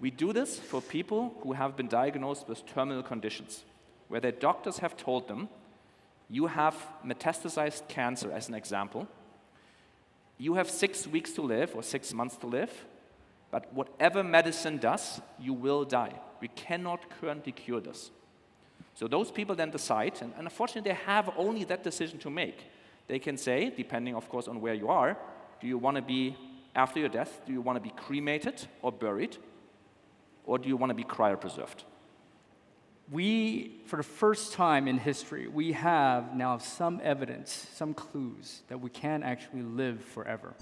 We do this for people who have been diagnosed with terminal conditions, where their doctors have told them, you have metastasized cancer, as an example. You have 6 weeks to live, or 6 months to live, but whatever medicine does, you will die. We cannot currently cure this. So those people then decide, and unfortunately they have only that decision to make. They can say, depending of course on where you are, do you want to be, after your death, do you want to be cremated or buried? Or do you want to be cryopreserved? We, for the first time in history, we have now some evidence, some clues that we can actually live forever.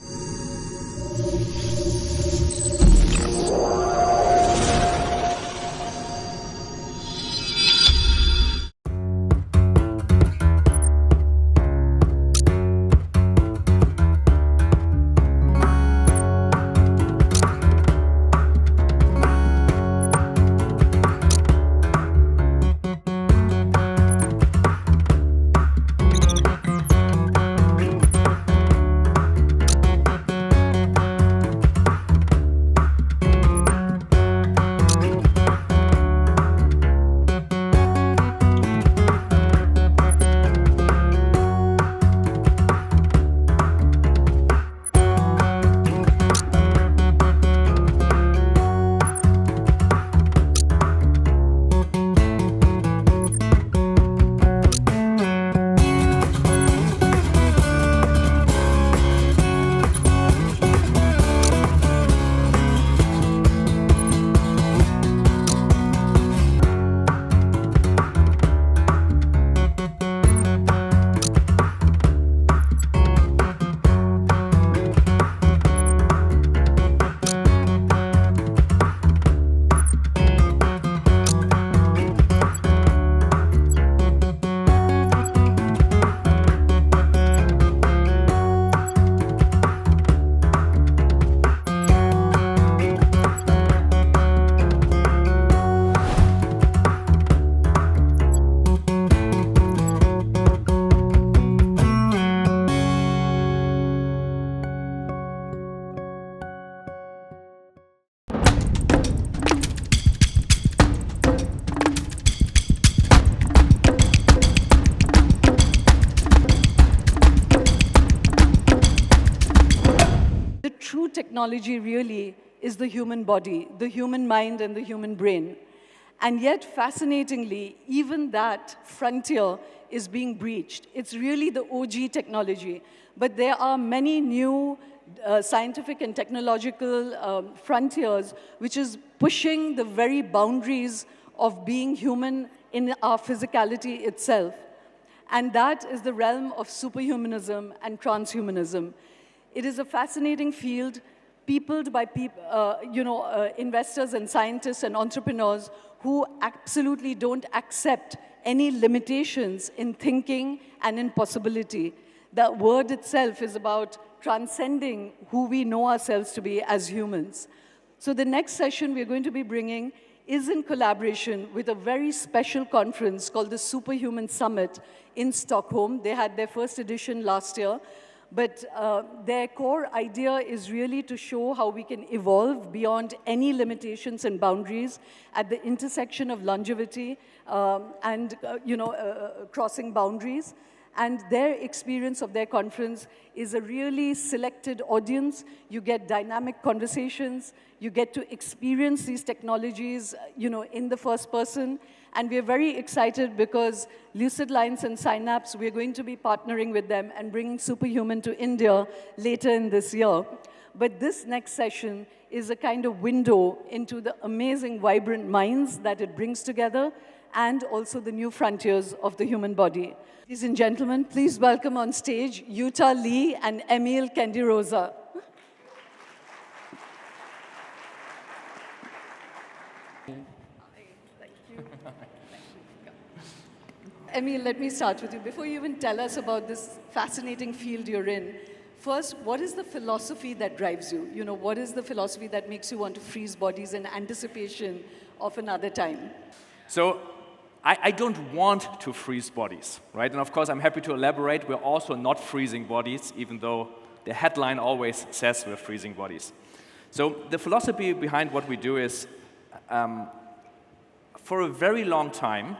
Technology really is the human body, the human mind, and the human brain. And yet, fascinatingly, even that frontier is being breached. It's really the OG technology. But there are many new scientific and technological frontiers which is pushing the very boundaries of being human in our physicality itself. And that is the realm of superhumanism and transhumanism. It is a fascinating field, peopled by investors and scientists and entrepreneurs who absolutely don't accept any limitations in thinking and in possibility. The word itself is about transcending who we know ourselves to be as humans. So the next session we're going to be bringing is in collaboration with a very special conference called the Superhuman Summit in Stockholm. They had their first edition last year. But their core idea is really to show how we can evolve beyond any limitations and boundaries at the intersection of longevity and crossing boundaries. And their experience of their conference is a really selected audience. You get dynamic conversations. You get to experience these technologies, in the first person. And we're very excited because Lucid Lines and Synapse, we're going to be partnering with them and bringing Superhuman to India later in this year. But this next session is a kind of window into the amazing, vibrant minds that it brings together and also the new frontiers of the human body. Ladies and gentlemen, please welcome on stage Yuta Lee and Emil Kendziorra. Emil, let me start with you. Before you even tell us about this fascinating field you're in, first, what is the philosophy that drives you? What is the philosophy that makes you want to freeze bodies in anticipation of another time? So, I don't want to freeze bodies, right? And of course, I'm happy to elaborate. We're also not freezing bodies, even though the headline always says we're freezing bodies. So the philosophy behind what we do is for a very long time,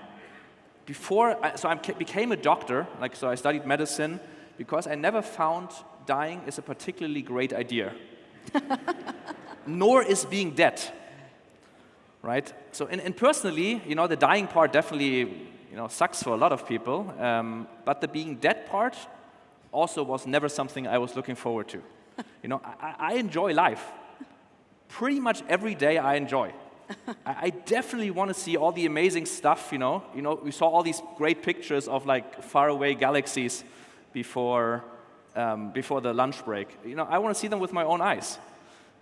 so I became a doctor, so I studied medicine, because I never found dying is a particularly great idea. Nor is being dead, right? So, and personally, the dying part definitely, sucks for a lot of people, but the being dead part also was never something I was looking forward to. I enjoy life. Pretty much every day I enjoy. I definitely want to see all the amazing stuff, we saw all these great pictures of faraway galaxies before the lunch break. I want to see them with my own eyes.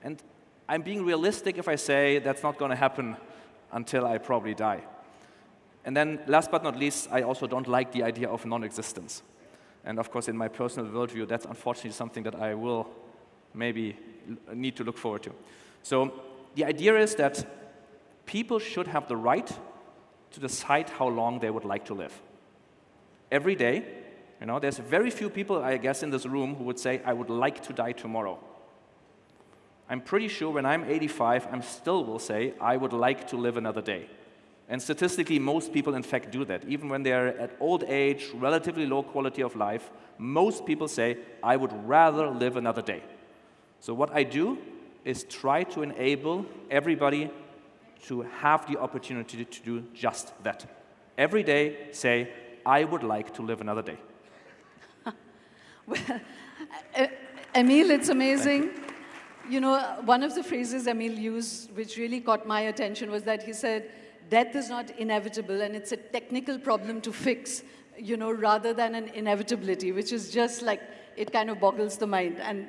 And I'm being realistic if I say that's not going to happen until I probably die. And then last but not least, I also don't like the idea of non-existence. And of course, in my personal worldview, that's unfortunately something that I will maybe need to look forward to. So the idea is that people should have the right to decide how long they would like to live. Every day, there's very few people, I guess, in this room who would say, I would like to die tomorrow. I'm pretty sure when I'm 85, I still will say, I would like to live another day. And statistically, most people, in fact, do that. Even when they're at old age, relatively low quality of life, most people say, I would rather live another day. So what I do is try to enable everybody to have the opportunity to do just that. Every day, say, I would like to live another day. Well, Emil, it's amazing. One of the phrases Emil used, which really caught my attention, was that he said, death is not inevitable, and it's a technical problem to fix, rather than an inevitability, which is just it kind of boggles the mind. And,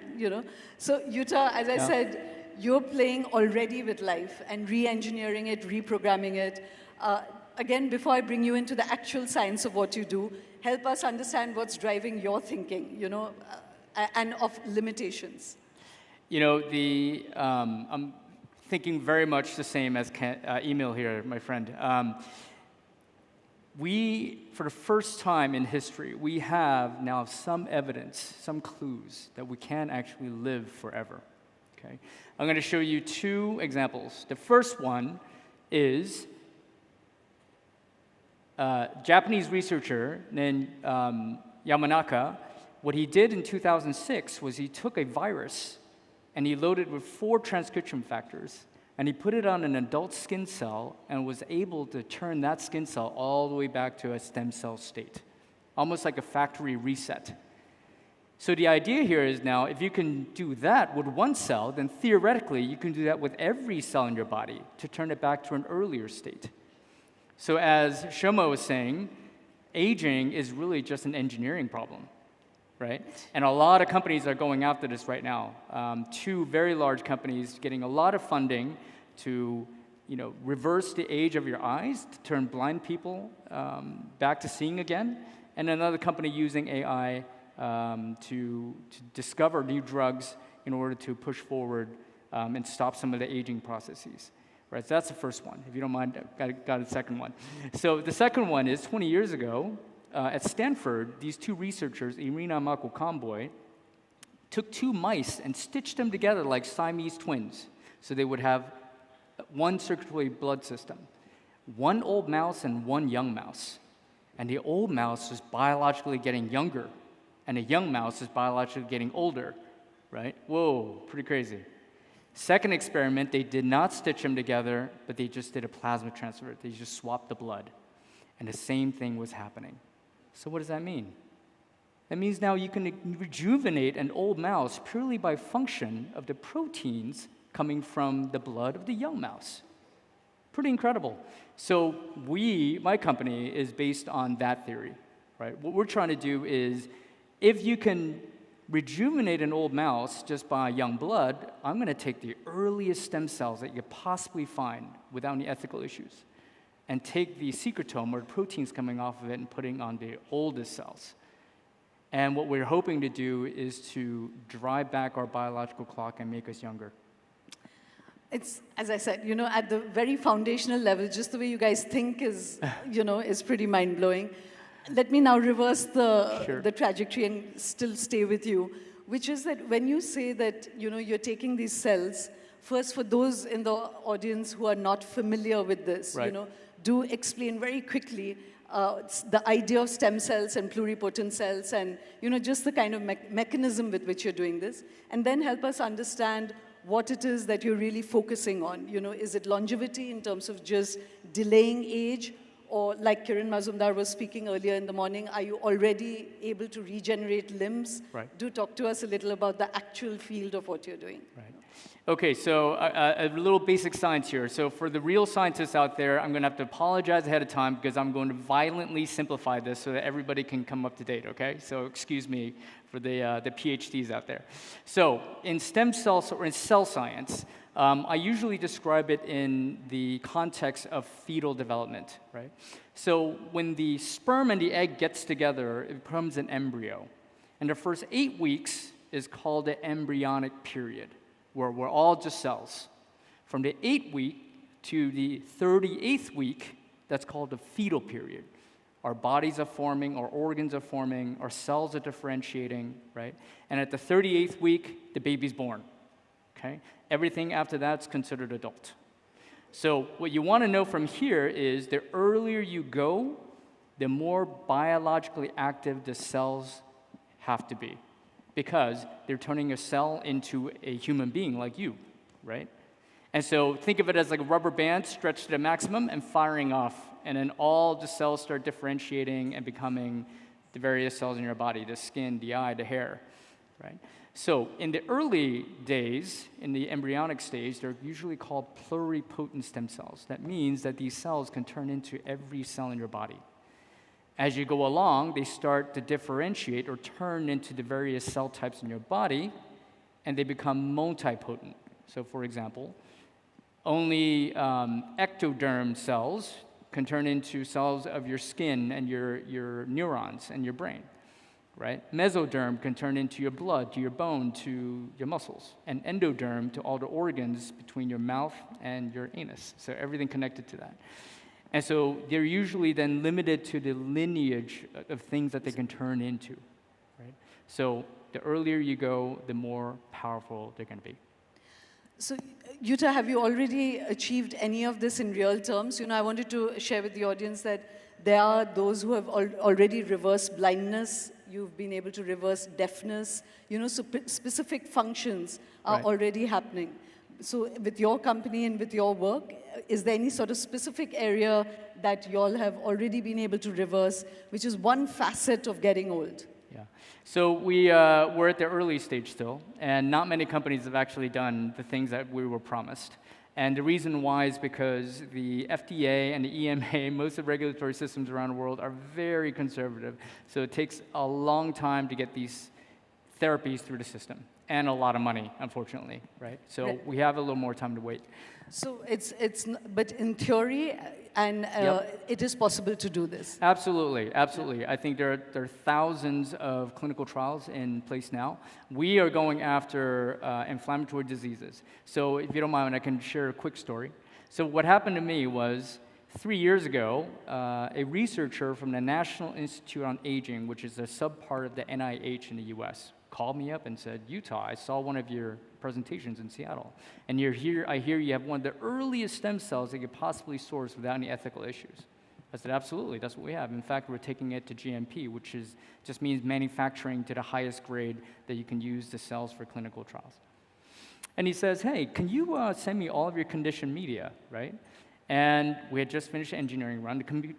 so Yuta, as I said, you're playing already with life and re-engineering it, reprogramming it. Again, before I bring you into the actual science of what you do, help us understand what's driving your thinking, and of limitations. I'm thinking very much the same as Emil here, my friend. For the first time in history, we have now some evidence, some clues that we can actually live forever. Okay? I'm going to show you two examples. The first one is a Japanese researcher named Yamanaka. What he did in 2006 was he took a virus and he loaded it with 4 transcription factors, and he put it on an adult skin cell and was able to turn that skin cell all the way back to a stem cell state, almost like a factory reset. So the idea here is now, if you can do that with one cell, then theoretically you can do that with every cell in your body to turn it back to an earlier state. So as Shoma was saying, aging is really just an engineering problem. Right? And a lot of companies are going after this right now. 2 very large companies getting a lot of funding to, reverse the age of your eyes to turn blind people back to seeing again, and another company using AI to discover new drugs in order to push forward and stop some of the aging processes. Right? So that's the first one. If you don't mind, got a second one. So the second one is 20 years ago. At Stanford, these 2 researchers, Irina and Marco Comboy, took 2 mice and stitched them together like Siamese twins. So they would have one circulatory blood system, 1 old mouse and 1 young mouse. And the old mouse is biologically getting younger, and the young mouse is biologically getting older, right? Whoa, pretty crazy. Second experiment, they did not stitch them together, but they just did a plasma transfer. They just swapped the blood. And the same thing was happening. So what does that mean? That means now you can rejuvenate an old mouse purely by function of the proteins coming from the blood of the young mouse. Pretty incredible. So my company is based on that theory, right? What we're trying to do is, if you can rejuvenate an old mouse just by young blood, I'm going to take the earliest stem cells that you could possibly find without any ethical issues, and take the secretome, or proteins coming off of it, and putting on the oldest cells. And what we're hoping to do is to drive back our biological clock and make us younger. It's, as I said, at the very foundational level, just the way you guys think is, is pretty mind-blowing. Let me now reverse the trajectory and still stay with you, which is that when you say that, you're taking these cells first, for those in the audience who are not familiar with this, Right. do explain very quickly the idea of stem cells and pluripotent cells and, just the kind of mechanism with which you're doing this. And then help us understand what it is that you're really focusing on. Is it longevity in terms of just delaying age? Or like Kiran Mazumdar was speaking earlier in the morning, are you already able to regenerate limbs? Right. Do talk to us a little about the actual field of what you're doing. Right. Okay, so a little basic science here. So for the real scientists out there, I'm going to have to apologize ahead of time because I'm going to violently simplify this so that everybody can come up to date, okay? So excuse me for the PhDs out there. So in stem cells or in cell science, I usually describe it in the context of fetal development, right? So when the sperm and the egg gets together, it becomes an embryo. And the first 8 weeks is called the embryonic period, where we're all just cells. From the 8th week to the 38th week, that's called the fetal period. Our bodies are forming, our organs are forming, our cells are differentiating, right? And at the 38th week, the baby's born, okay? Everything after that's considered adult. So what you want to know from here is the earlier you go, the more biologically active the cells have to be, because they're turning a cell into a human being like you, right? And so think of it as like a rubber band stretched to the maximum and firing off, and then all the cells start differentiating and becoming the various cells in your body, the skin, the eye, the hair, right? So in the early days, in the embryonic stage, they're usually called pluripotent stem cells. That means that these cells can turn into every cell in your body. As you go along, they start to differentiate or turn into the various cell types in your body, and they become multipotent. So for example, only ectoderm cells can turn into cells of your skin and your neurons and your brain, right? Mesoderm can turn into your blood, to your bone, to your muscles, and endoderm to all the organs between your mouth and your anus. So everything connected to that. And so they're usually then limited to the lineage of things that they can turn into, right? So the earlier you go, the more powerful they're going to be. So, Yuta, have you already achieved any of this in real terms? I wanted to share with the audience that there are those who have already reversed blindness. You've been able to reverse deafness. So specific functions are already happening. So with your company and with your work, is there any sort of specific area that you all have already been able to reverse, which is one facet of getting old? Yeah. So we're at the early stage still, and not many companies have actually done the things that we were promised. And the reason why is because the FDA and the EMA, most of the regulatory systems around the world are very conservative. So it takes a long time to get these therapies through the system, and a lot of money, unfortunately, right? So we have a little more time to wait. So but in theory, and it is possible to do this. Absolutely, absolutely. I think there are thousands of clinical trials in place now. We are going after inflammatory diseases. So if you don't mind, I can share a quick story. So what happened to me was 3 years ago, a researcher from the National Institute on Aging, which is a subpart of the NIH in the US, called me up and said, Utah, I saw one of your presentations in Seattle, and I hear you have one of the earliest stem cells that you could possibly source without any ethical issues. I said, absolutely, that's what we have. In fact, we're taking it to GMP, which just means manufacturing to the highest grade that you can use the cells for clinical trials. And he says, hey, can you send me all of your conditioned media, right? And we had just finished the engineering run. The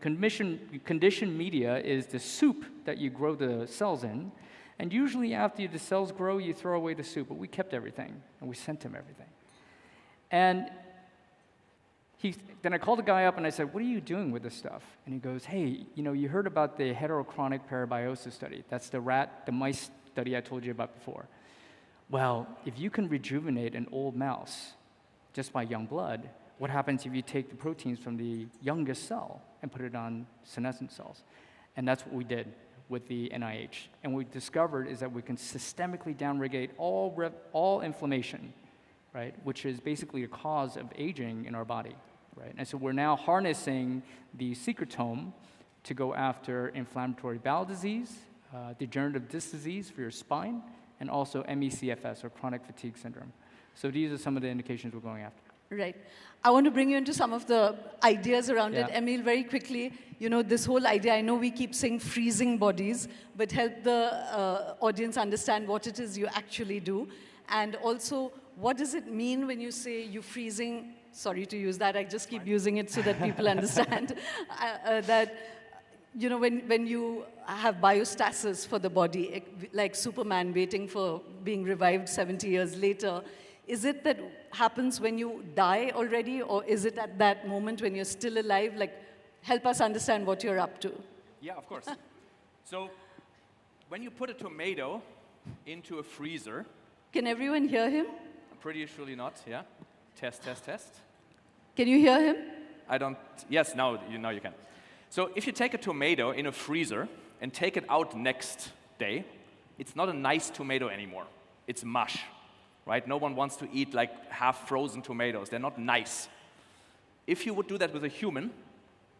conditioned media is the soup that you grow the cells in. And usually after the cells grow, you throw away the soup. But we kept everything, and we sent him everything. And then I called the guy up, and I said, what are you doing with this stuff? And he goes, hey, you heard about the heterochronic parabiosis study. That's the mice study I told you about before. Well, if you can rejuvenate an old mouse just by young blood, what happens if you take the proteins from the youngest cell and put it on senescent cells? And that's what we did with the NIH. And what we discovered is that we can systemically downregulate all inflammation, right, which is basically a cause of aging in our body, right? And so we're now harnessing the secretome to go after inflammatory bowel disease, degenerative disc disease for your spine, and also MECFS, or chronic fatigue syndrome. So these are some of the indications we're going after. Right. I want to bring you into some of the ideas around it. Yeah. Emil, very quickly, you know, this whole idea, I know we keep saying freezing bodies, but help the audience understand what it is you actually do. And also, what does it mean when you say you're freezing? Sorry to use that, I just keep using it so that people understand that, you know, when you have biostasis for the body, like Superman waiting for being revived 70 years later, is it that happens when you die already, or is it at that moment when you're still alive? Like, help us understand what you're up to. Yeah, of course. So when you put a tomato into a freezer, Can everyone hear him? I'm pretty surely not, yeah? Test, test, test. Can you hear him? I don't, yes, now you can. So if you take a tomato in a freezer and take it out next day, it's not a nice tomato anymore. It's mush, right? No one wants to eat like half-frozen tomatoes. They're not nice. If you would do that with a human,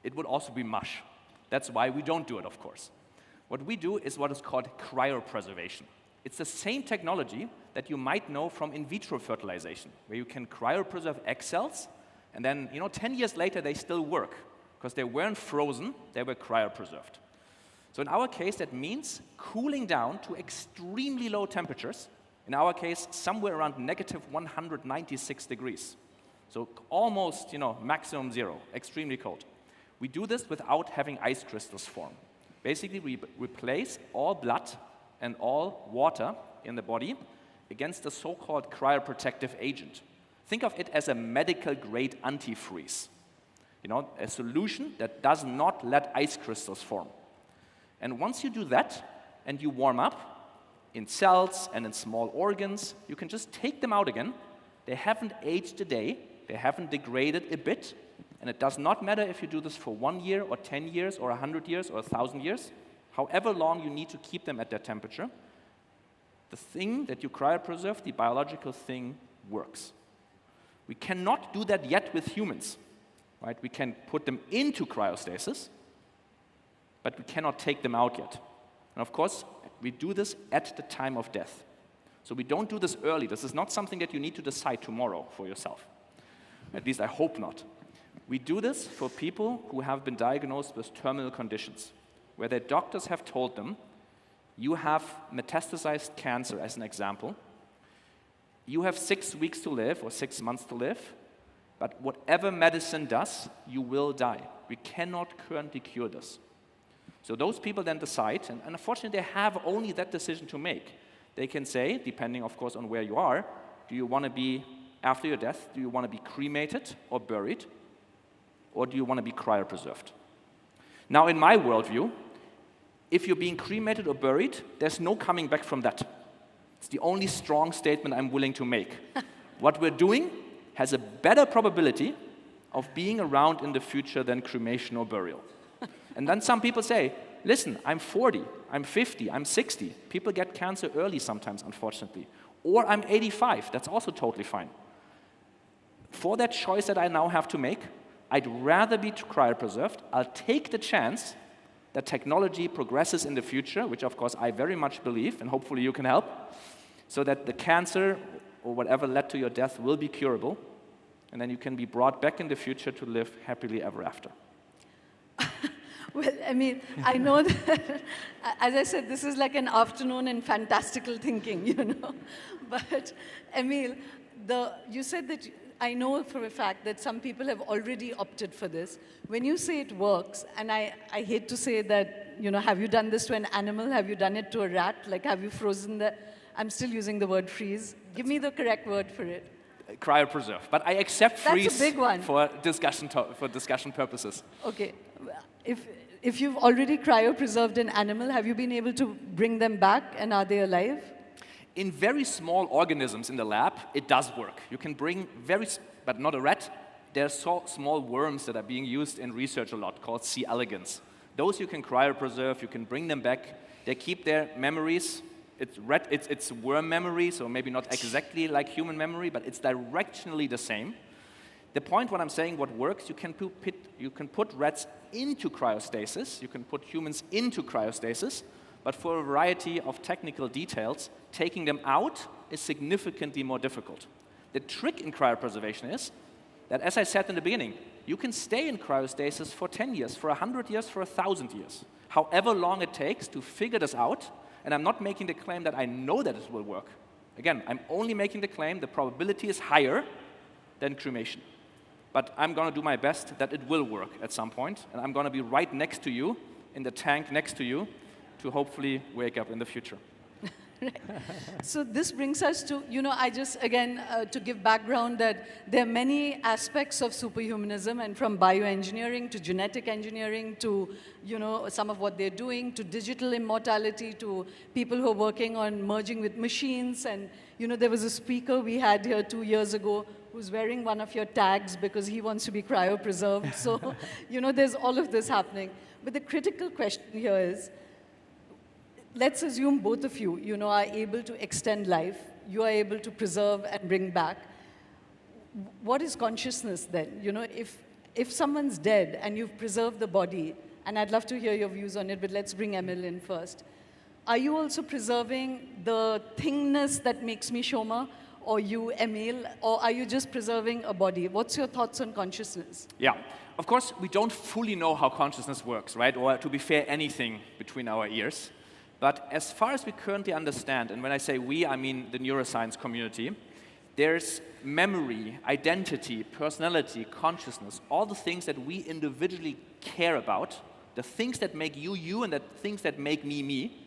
it would also be mush. That's why we don't do it, of course. What we do is what is called cryopreservation. It's the same technology that you might know from in vitro fertilization, where you can cryopreserve egg cells, and then 10 years later they still work, because they weren't frozen, they were cryopreserved. So in our case, that means cooling down to extremely low temperatures. In our case, somewhere around negative 196 degrees. So almost, maximum zero, extremely cold. We do this without having ice crystals form. Basically, we replace all blood and all water in the body against a so-called cryoprotective agent. Think of it as a medical-grade antifreeze. A solution that does not let ice crystals form. And once you do that, and you warm up in cells and in small organs, you can just take them out again. They haven't aged a day, they haven't degraded a bit, and it does not matter if you do this for 1 year or 10 years or 100 years or 1,000 years, however long you need to keep them at that temperature, the thing that you cryopreserve, the biological thing, works. We cannot do that yet with humans, right? We can put them into cryostasis, but we cannot take them out yet. And of course, we do this at the time of death. So we don't do this early. This is not something that you need to decide tomorrow for yourself. At least I hope not. We do this for people who have been diagnosed with terminal conditions, where their doctors have told them, you have metastasized cancer, as an example. You have 6 weeks to live, or 6 months to live, but whatever medicine does, you will die. We cannot currently cure this. So those people then decide, and unfortunately they have only that decision to make. They can say, depending of course on where you are, do you want to be, after your death, do you want to be cremated or buried? Or do you want to be cryopreserved? Now in my worldview, if you're being cremated or buried, there's no coming back from that. It's the only strong statement I'm willing to make. What we're doing has a better probability of being around in the future than cremation or burial. And then some people say, listen, I'm 40, I'm 50, I'm 60. People get cancer early sometimes, unfortunately. Or I'm 85, that's also totally fine. For that choice that I now have to make, I'd rather be cryopreserved. I'll take the chance that technology progresses in the future, which of course I very much believe, and hopefully you can help, so that the cancer or whatever led to your death will be curable, and then you can be brought back in the future to live happily ever after. Well, I mean, I know that, as I said, this is like an afternoon in fantastical thinking, But, Emil, you said that, I know for a fact that some people have already opted for this. When you say it works, and I hate to say that, have you done this to an animal? Have you done it to a rat? Like, have you frozen the, I'm still using the word freeze. Give me the correct word for it. Cryopreserve, but I accept freeze. That's a big one. For discussion purposes. Okay. If you've already cryopreserved an animal, have you been able to bring them back, and are they alive? In very small organisms in the lab, it does work. You can bring but not a rat. There are so small worms that are being used in research a lot, called C. elegans. Those you can cryopreserve, you can bring them back. They keep their memories. It's worm memory, so maybe not exactly like human memory, but it's directionally the same. The point, what I'm saying, what works, you can put rats into cryostasis, you can put humans into cryostasis, but for a variety of technical details, taking them out is significantly more difficult. The trick in cryopreservation is that, as I said in the beginning, you can stay in cryostasis for 10 years, for 100 years, for 1,000 years, however long it takes to figure this out. And I'm not making the claim that I know that it will work. Again, I'm only making the claim the probability is higher than cremation. But I'm going to do my best that it will work at some point, and I'm going to be right next to you, in the tank next to you, to hopefully wake up in the future. Right. So this brings us to, I just, again, to give background that there are many aspects of superhumanism, and from bioengineering to genetic engineering to, some of what they're doing, to digital immortality, to people who are working on merging with machines. And, there was a speaker we had here 2 years ago who's wearing one of your tags because he wants to be cryopreserved. So, there's all of this happening. But the critical question here is, let's assume both of you, are able to extend life. You are able to preserve and bring back. What is consciousness then? If someone's dead and you've preserved the body, and I'd love to hear your views on it, but let's bring Emil in first. Are you also preserving the thingness that makes me Shoma, or you, Emil, or are you just preserving a body? What's your thoughts on consciousness? Yeah. Of course, we don't fully know how consciousness works, right? Or, to be fair, anything between our ears. But as far as we currently understand, and when I say we, I mean the neuroscience community, there's memory, identity, personality, consciousness, all the things that we individually care about, the things that make you, you, and the things that make me, me.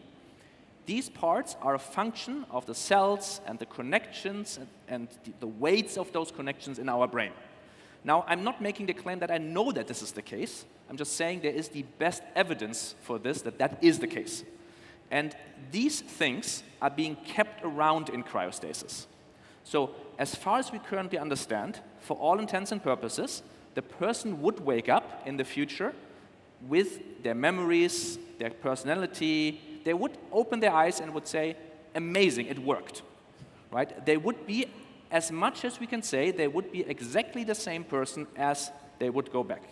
These parts are a function of the cells and the connections and the weights of those connections in our brain. Now, I'm not making the claim that I know that this is the case. I'm just saying there is the best evidence for this, that is the case. And these things are being kept around in cryostasis. So as far as we currently understand, for all intents and purposes, the person would wake up in the future with their memories, their personality. They would open their eyes and would say, amazing, it worked. Right? They would be, as much as we can say, they would be exactly the same person as they would go back,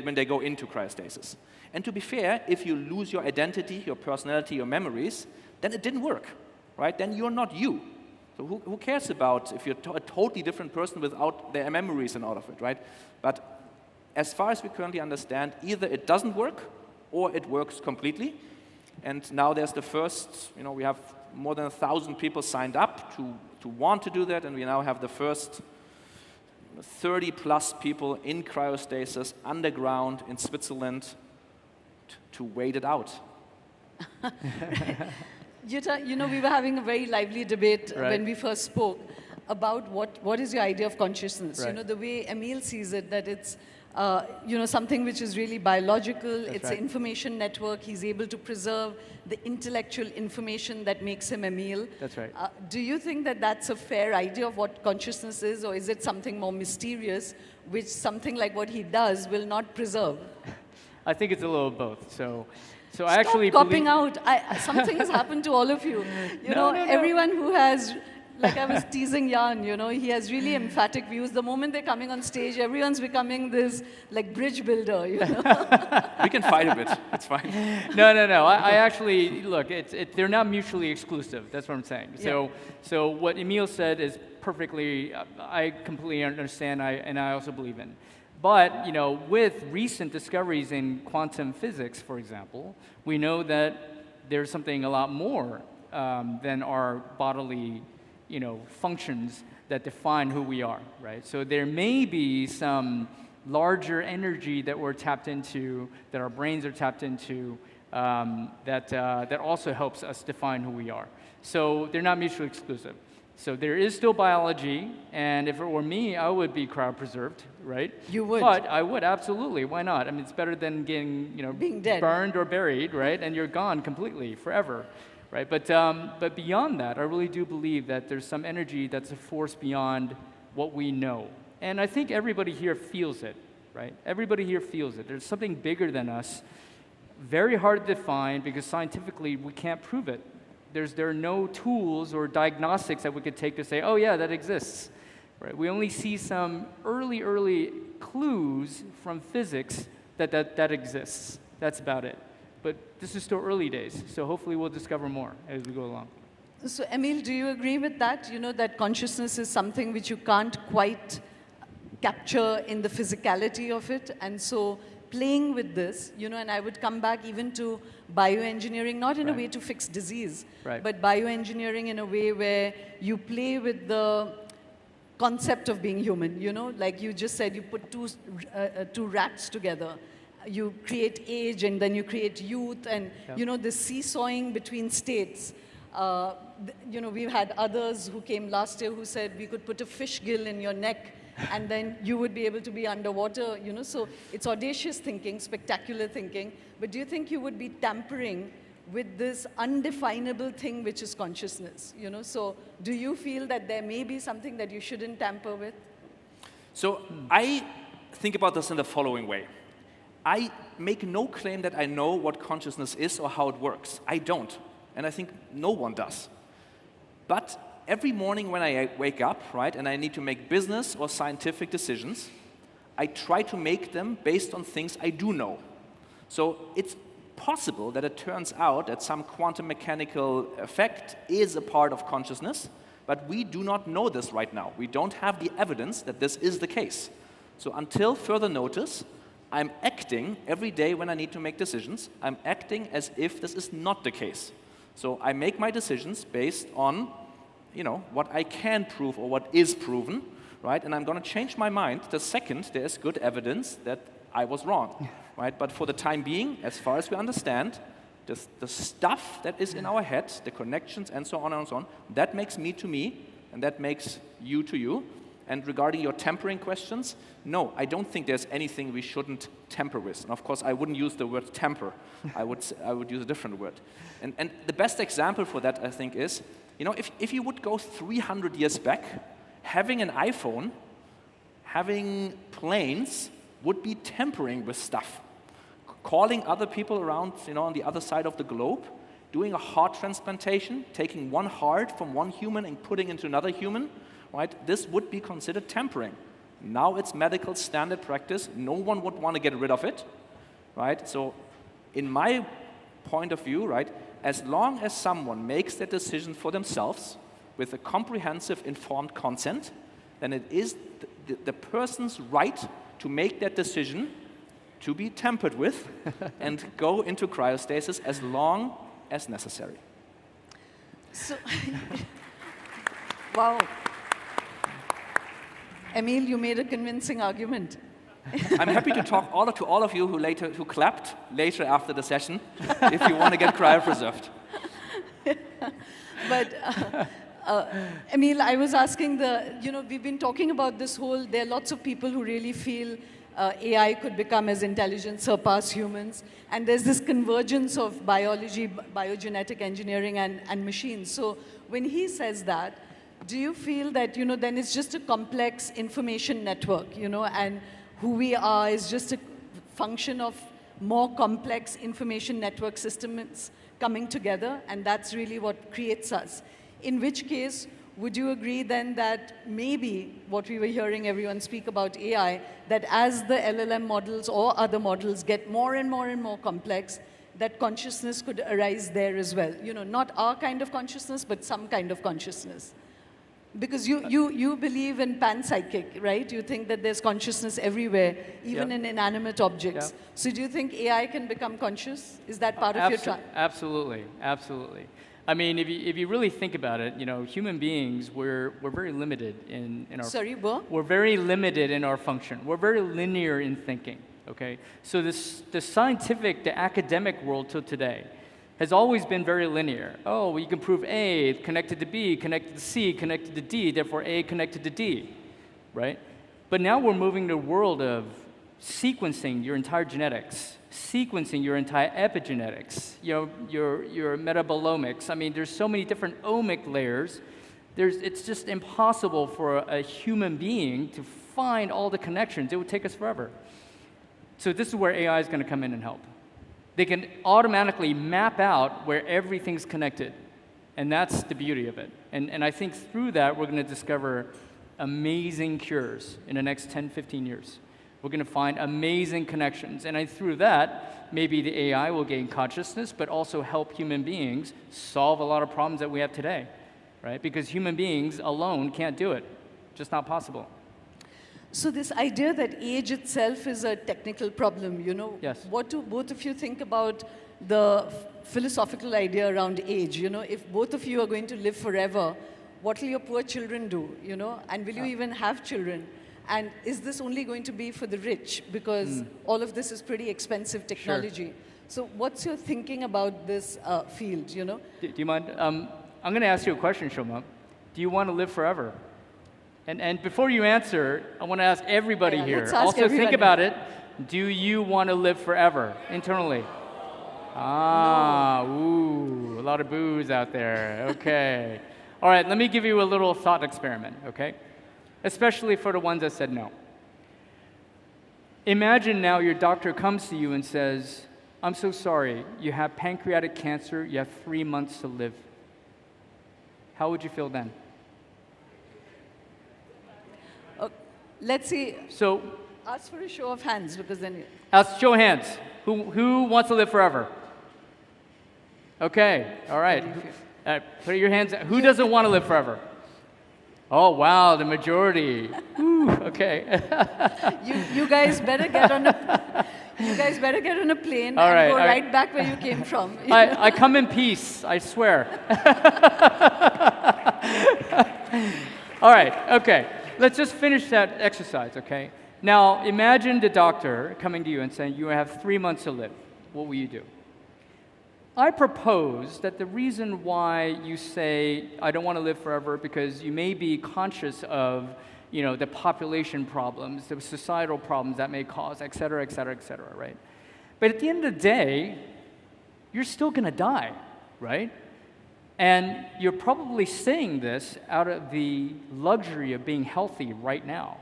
when they go into cryostasis. And to be fair, if you lose your identity, your personality, your memories, then it didn't work, right? Then you're not you. So who cares about if you're a totally different person without their memories and all of it, right? But as far as we currently understand, either it doesn't work or it works completely. And now there's the first, we have more than 1,000 people signed up to want to do that, and we now have the first 30+ people in cryostasis underground in Switzerland to wait it out. Yuta, we were having a very lively debate when we first spoke about what is your idea of consciousness. Right. The way Emil sees it, that it's something which is really biological. It's an information network. He's able to preserve the intellectual information that makes him Emil. That's right. Do you think that that's a fair idea of what consciousness is, or is it something more mysterious, which something like what he does will not preserve? I think it's a little of both. So Stop I actually copping out. Something has happened to all of you. No. Everyone who has, like I was teasing Jan, he has really emphatic views. The moment they're coming on stage, everyone's becoming this like bridge builder. We can fight a bit. It's fine. No. I actually look. They're not mutually exclusive. That's what I'm saying. Yeah. So what Emil said is perfectly. I completely understand. And I also believe in. But with recent discoveries in quantum physics, for example, we know that there's something a lot more than our bodily, functions that define who we are, right? So there may be some larger energy that we're tapped into, that our brains are tapped into, that also helps us define who we are. So they're not mutually exclusive. So there is still biology, and if it were me, I would be cryopreserved, right? You would. But I would, absolutely. Why not? I mean, it's better than getting, being dead, burned or buried, right? And you're gone completely, forever, right? But beyond that, I really do believe that there's some energy that's a force beyond what we know. And I think everybody here feels it, right? Everybody here feels it. There's something bigger than us, very hard to define because scientifically we can't prove it. There are no tools or diagnostics that we could take to say, oh yeah, that exists. Right? We only see some early clues from physics that exists. That's about it. But this is still early days, so hopefully we'll discover more as we go along. So, Emil, do you agree with that? You know, that consciousness is something which you can't quite capture in the physicality of it. And so playing with this, you know, and I would come back even to bioengineering, not in a way to fix disease, but bioengineering in a way where you play with the concept of being human, you know, like you just said, you put two rats together. You create age and then you create youth and, you know, this seesawing between states. You know, we've had others who came last year who said we could put a fish gill in your neck and then you would be able to be underwater, you know. So it's audacious thinking, spectacular thinking. But do you think you would be tampering with this undefinable thing which is consciousness, you know? So do you feel that there may be something that you shouldn't tamper with? So I think about this in the following way. I make no claim that I know what consciousness is or how it works. I don't. And I think no one does. But every morning when I wake up, right, and I need to make business or scientific decisions, I try to make them based on things I do know. So it's possible that it turns out that some quantum mechanical effect is a part of consciousness, but we do not know this right now. We don't have the evidence that this is the case. So until further notice, I'm acting every day when I need to make decisions. I'm acting as if this is not the case. So I make my decisions based on, you know, what I can prove or what is proven, right? And I'm going to change my mind the second there is good evidence that I was wrong, right? But for the time being, as far as we understand, the stuff that is in our head, the connections and so on, that makes me to me, and that makes you to you. And regarding your tempering questions, no, I don't think there's anything we shouldn't temper with. And of course, I wouldn't use the word temper. I would use a different word. And the best example for that, I think, is, you know, if you would go 300 years back, having an iPhone, having planes, would be tampering with stuff. Calling other people around, you know, on the other side of the globe, doing a heart transplantation, taking one heart from one human and putting into another human, right? This would be considered tampering. Now it's medical standard practice. No one would want to get rid of it, right? So in my point of view, right, as long as someone makes that decision for themselves with a comprehensive, informed consent, then it is the person's right to make that decision to be tampered with and go into cryostasis as long as necessary. So, wow. Emil, you made a convincing argument. I'm happy to talk to all of you who clapped later after the session, if you want to get cryopreserved. But Emil, I was asking you know, we've been talking about this whole, there are lots of people who really feel AI could become as intelligent, surpass humans. And there's this convergence of biology, biogenetic engineering, and machines. So when he says that, do you feel that, you know, then it's just a complex information network, you know, and who we are is just a function of more complex information network systems coming together, and that's really what creates us? In which case, would you agree then that maybe what we were hearing everyone speak about AI, that as the LLM models or other models get more and more and more complex, that consciousness could arise there as well? You know, not our kind of consciousness, but some kind of consciousness. Because you believe in panpsychic, right? You think that there's consciousness everywhere, even in inanimate objects. So do you think AI can become conscious? Is that part of your trial? Absolutely, absolutely. I mean, if you really think about it, you know, human beings, we're very limited in our... Sorry, what? We're very limited in our function. We're very linear in thinking, okay? So the scientific, the academic world till today has always been very linear. Oh, well, you can prove A connected to B, connected to C, connected to D, therefore A connected to D, right? But now we're moving to a world of sequencing your entire genetics, sequencing your entire epigenetics, you know, your metabolomics. I mean, there's so many different omic layers. It's just impossible for a human being to find all the connections. It would take us forever. So this is where AI is going to come in and help. They can automatically map out where everything's connected. And that's the beauty of it. And I think through that, we're going to discover amazing cures in the next 10, 15 years. We're going to find amazing connections. And through that, maybe the AI will gain consciousness, but also help human beings solve a lot of problems that we have today, right? Because human beings alone can't do it. Just not possible. So this idea that age itself is a technical problem, you know, Yes. what do both of you think about the philosophical idea around age? You know, if both of you are going to live forever, what will your poor children do, you know? And will you even have children? And is this only going to be for the rich? Because all of this is pretty expensive technology. So what's your thinking about this field, you know? Do you mind? I'm going to ask you a question, Shoma. Do you want to live forever? And before you answer, I want to ask everybody here. Let's ask also everybody. think about it. Do you want to live forever internally? Ooh, a lot of boos out there. Okay. All right, let me give you a little thought experiment, okay? Especially for the ones that said no. Imagine now your doctor comes to you and says, I'm so sorry, you have pancreatic cancer, you have 3 months to live. How would you feel then? Let's see. So, Ask for a show of hands, because then... show of hands. Who wants to live forever? Okay, all right. Put your hands. Who doesn't want to live forever? Oh, wow, the majority. Ooh, okay. You guys better get on a... You guys better get on a plane All right, and go all right. right back where you came from. I come in peace, I swear. All right, okay. Let's just finish that exercise, okay? Now, imagine the doctor coming to you and saying, you have 3 months to live. What will you do? I propose that the reason why you say, I don't want to live forever, because you may be conscious of, you know, the population problems, the societal problems that may cause, et cetera, right? But at the end of the day, you're still going to die, right? And you're probably saying this out of the luxury of being healthy right now.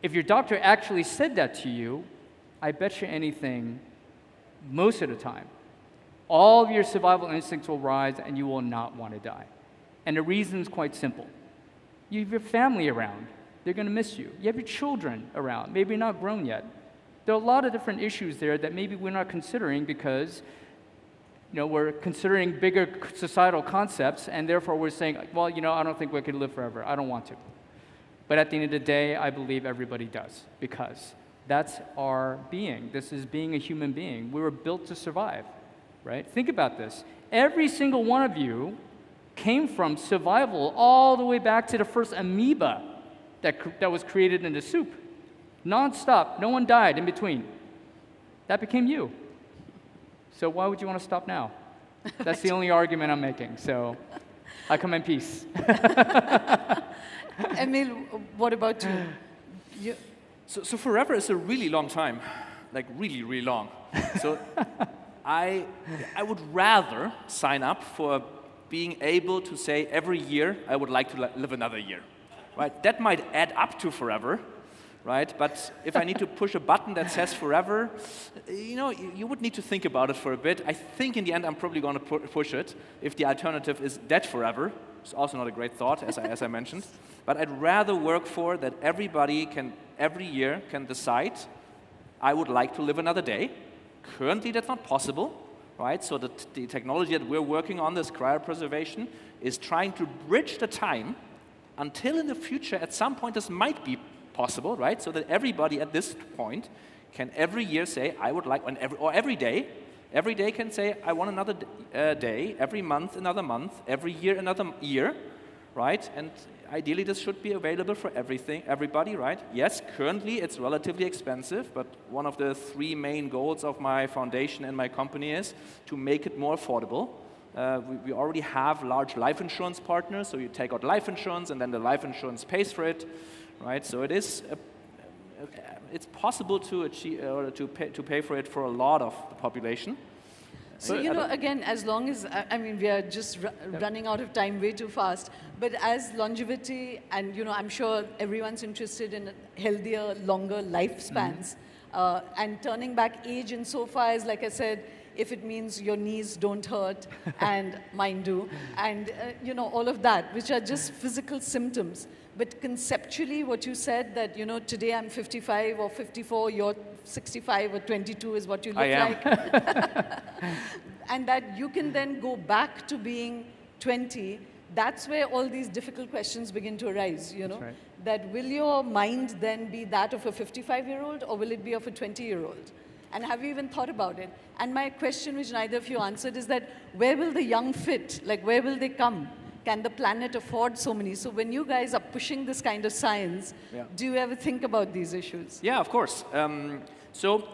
If your doctor actually said that to you, I bet you anything, most of the time, all of your survival instincts will rise and you will not want to die. And the reason is quite simple. You have your family around. They're going to miss you. You have your children around. Maybe you're not grown yet. There are a lot of different issues there that maybe we're not considering because we're considering bigger societal concepts, and therefore we're saying, well, I don't think we can live forever. I don't want to. But at the end of the day, I believe everybody does, because that's our being. This is being a human being. We were built to survive, right? Think about this. Every single one of you came from survival all the way back to the first amoeba that was created in the soup. Non-stop. No one died in between. That became you. So why would you want to stop now? That's the only argument I'm making. So I come in peace. Emil, what about you? So forever is a really long time, like really, really long. So I would rather sign up for being able to say every year I would like to live another year, right? That might add up to forever, right? But if I need to push a button that says forever, you would need to think about it for a bit. I think in the end I'm probably going to push it if the alternative is dead forever. It's also not a great thought, as I mentioned. But I'd rather work for that everybody can, every year, can decide, I would like to live another day. Currently, that's not possible, right? So the technology that we're working on, this cryopreservation, is trying to bridge the time until in the future, at some point, this might be possible, right? So that everybody at this point can every year say, I would like, or every day can say, I want another day, every month another month, every year another year, right? And ideally this should be available for everybody, right? Yes, currently it's relatively expensive, but one of the 3 main goals of my foundation and my company is to make it more affordable. We already have large life insurance partners, so you take out life insurance and then the life insurance pays for it, right? So it is it's possible to achieve or to pay for it for a lot of the population. So, again, as long as, we are just running out of time way too fast, but as longevity, and, I'm sure everyone's interested in healthier, longer lifespans, and turning back age insofar as, like I said, if it means your knees don't hurt and mine do, and you know, all of that, which are just physical symptoms. But conceptually, what you said, that, you know, today I'm 55 or 54, you're 65 or 22 is what you look like. And that you can then go back to being 20. That's where all these difficult questions begin to arise, you know. That's right. That will your mind then be that of a 55-year-old, or will it be of a 20-year-old? And have you even thought about it? And my question, which neither of you answered, is that where will the young fit? Like, where will they come? Can the planet afford so many? So when you guys are pushing this kind of science, do you ever think about these issues? Yeah, of course. So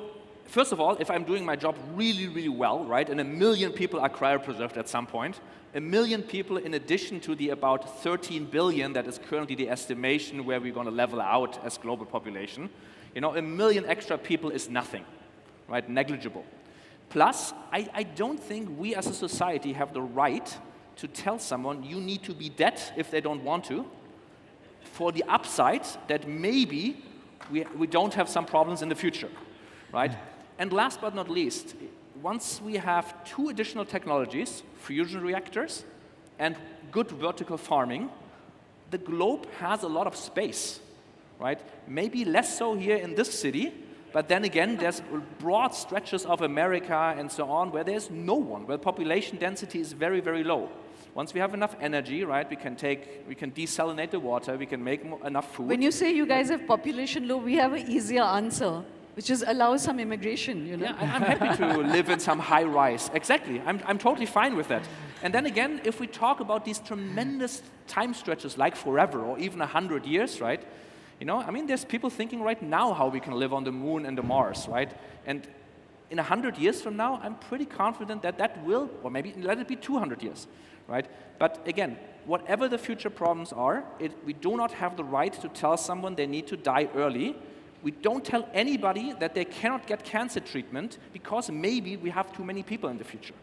first of all, if I'm doing my job really, really well, right, and 1 million people are cryopreserved at some point, 1 million people in addition to the about 13 billion that is currently the estimation where we're going to level out as global population, you know, 1 million extra people is nothing, right, negligible. Plus, I don't think we as a society have the right to tell someone you need to be dead if they don't want to, for the upside that maybe we don't have some problems in the future, right? And last but not least, once we have 2 additional technologies, fusion reactors and good vertical farming, the globe has a lot of space, right? Maybe less so here in this city, but then again, there's broad stretches of America and so on where there's no one, where population density is very, very low. Once we have enough energy, right, we can desalinate the water, we can make enough food. When you say you guys have population low, we have an easier answer, which is allow some immigration, you know? Yeah, I'm happy to live in some high rise. Exactly, I'm totally fine with that. And then again, if we talk about these tremendous time stretches like forever or even 100 years, right? You know, I mean, there's people thinking right now how we can live on the moon and the Mars, right? And in 100 years from now, I'm pretty confident that that will, or maybe let it be 200 years, right? But again, whatever the future problems are, we do not have the right to tell someone they need to die early. We don't tell anybody that they cannot get cancer treatment because maybe we have too many people in the future.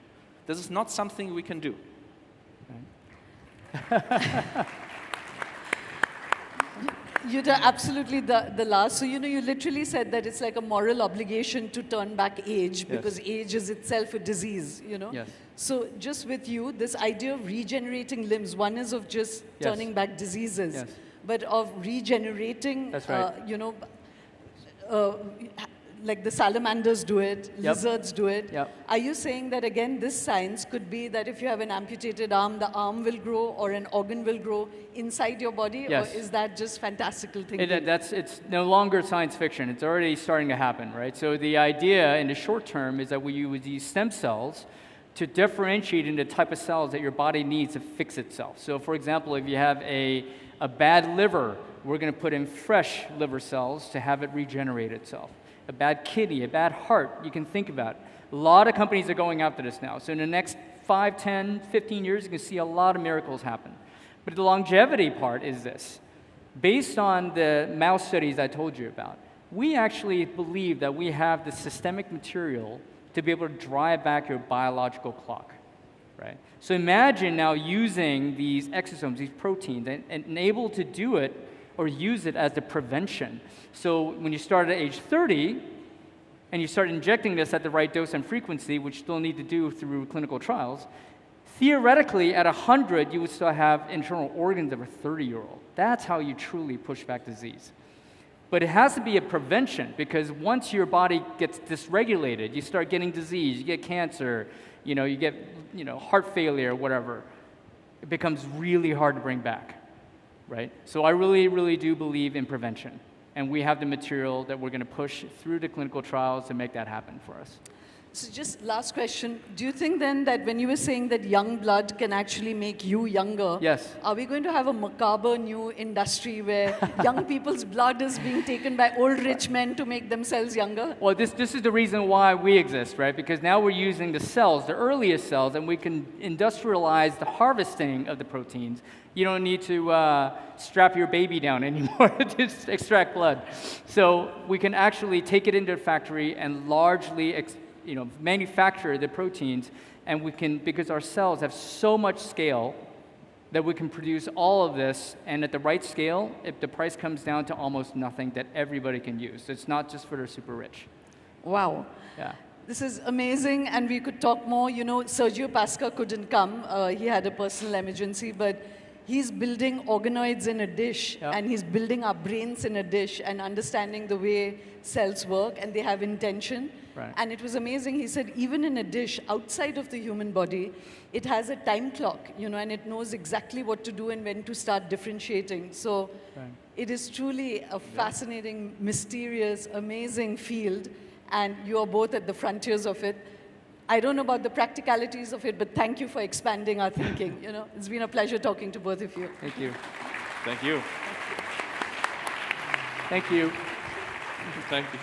This is not something we can do. Yuta, absolutely the last. So, you know, you literally said that it's like a moral obligation to turn back age because age is itself a disease, you know? Yes. So just with you, this idea of regenerating limbs, one is of just turning back diseases, but of regenerating, you know, like the salamanders do it, lizards do it. Are you saying that, again, this science could be that if you have an amputated arm, the arm will grow or an organ will grow inside your body? Or is that just fantastical thinking? It's no longer science fiction. It's already starting to happen, right? So the idea in the short term is that we use these stem cells to differentiate into the type of cells that your body needs to fix itself. So for example, if you have a bad liver, we're going to put in fresh liver cells to have it regenerate itself. A bad kidney, a bad heart, you can think about it. A lot of companies are going after this now. So in the next 5, 10, 15 years, you can see a lot of miracles happen. But the longevity part is this. Based on the mouse studies I told you about, we actually believe that we have the systemic material to be able to drive back your biological clock, right? So imagine now using these exosomes, these proteins, and able to do it or use it as the prevention. So when you start at age 30, and you start injecting this at the right dose and frequency, which you still need to do through clinical trials, theoretically, at 100, you would still have internal organs of a 30-year-old. That's how you truly push back disease. But it has to be a prevention, because once your body gets dysregulated, you start getting disease, you get cancer, you get heart failure, whatever. It becomes really hard to bring back, right? So I really, really do believe in prevention. And we have the material that we're going to push through the clinical trials to make that happen for us. So just last question. Do you think then that when you were saying that young blood can actually make you younger, are we going to have a macabre new industry where young people's blood is being taken by old rich men to make themselves younger? Well, this is the reason why we exist, right? Because now we're using the cells, the earliest cells, and we can industrialize the harvesting of the proteins. You don't need to strap your baby down anymore to extract blood. So we can actually take it into a factory and largely manufacture the proteins, and we can, because our cells have so much scale that we can produce all of this, and at the right scale, if the price comes down to almost nothing, that everybody can use. It's not just for the super rich. Wow. Yeah. This is amazing, and we could talk more. You know, Sergio Pasca couldn't come. He had a personal emergency, but he's building organoids in a dish, and he's building our brains in a dish and understanding the way cells work, and they have intention. Right. And it was amazing. He said, even in a dish outside of the human body, it has a time clock, you know, and it knows exactly what to do and when to start differentiating. So it is truly a fascinating, mysterious, amazing field, and you are both at the frontiers of it. I don't know about the practicalities of it, but thank you for expanding our thinking. You know, it's been a pleasure talking to both of you. Thank you. Thank you. Thank you. Thank you.